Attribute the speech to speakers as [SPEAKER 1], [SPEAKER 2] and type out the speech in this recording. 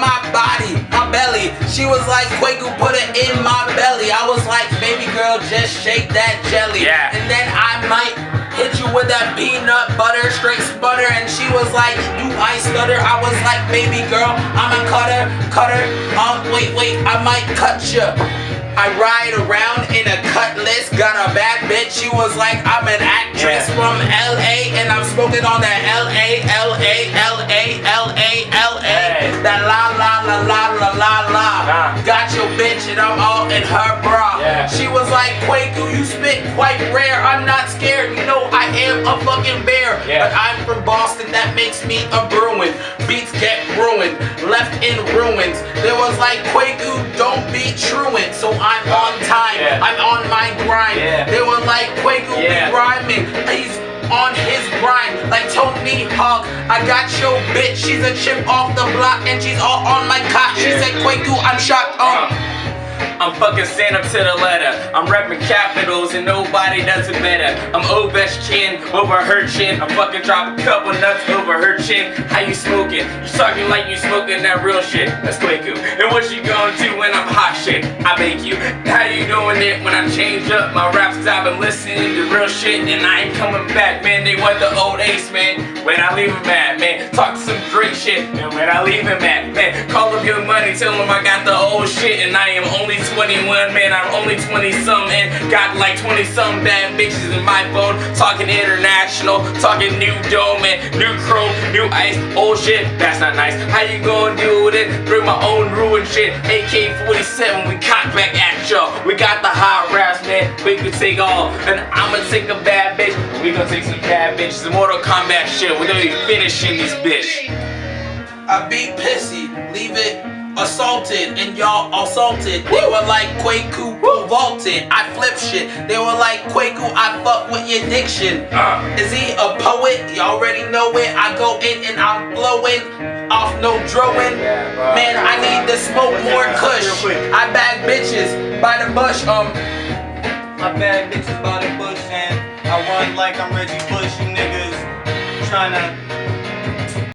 [SPEAKER 1] my body, my belly. She was like, Quaku, put it in my belly. I was like, baby girl, just shake that jelly.
[SPEAKER 2] Yeah.
[SPEAKER 1] And then I might hit you with that peanut butter, straight sputter. And she was like, do I stutter? I was like, baby girl, I'm a cutter. Wait, I might cut you. I ride around in a cutlass, got a bad bitch. She was like, I'm an actress from LA, and I'm smoking on that LA. That la. Got your bitch, and I'm all in her bra. She was like, Quaku, you spit quite rare. I'm not scared, you know I am a fucking bear. But I'm from Boston, that makes me a Bruin. Beats get ruined, left in ruins. There was like, Quaku, don't be truant. So I'm on time, I'm on my grind. They were like, Quaku be rhyming. He's on his grind, like Tony Hawk. I got your bitch, she's a chip off the block, and she's all on my cock. She said, Quaku, I'm shocked.
[SPEAKER 2] I'm fucking stand up to the letter. I'm repping capitals and nobody does it better. I'm Ovest chin over her chin. I fucking drop a couple nuts over her chin. How you smoking? You talking like you smoking that real shit. That's Quaku. And what you gonna do when I'm hot shit? I bake you. How you doing it when I change up my raps? Cause I've been listening to real shit and I ain't coming back, man. They want the old ace, man. When I leave him at, man. Talk some great shit. And when I leave him at, man. Call up your money, tell him I got the old shit and I am only 21, man, I'm only 20-some and got like 20-some bad bitches in my phone. Talking international, talking new dome and new chrome, new ice, old shit, that's not nice. How you gonna do with it? Bring my own ruin shit. AK-47, we cock back at y'all. We got the hot raps, man, we can take all. And I'ma take a bad bitch, we gonna take some bad bitches. Some Mortal Kombat shit, we're gonna be finishing this bitch.
[SPEAKER 1] I be pissy, leave it assaulted, and y'all assaulted. They were like, Quaku vaulted. I flip shit. They were like, Quaku, I fuck with your diction. Is he a poet? You already know it. I go in and I'm blowing off no drawing. Man, I need to smoke more kush. I bag bitches by the bush.
[SPEAKER 3] I bag bitches by the bush and I run like I'm Reggie Bush. You niggas tryna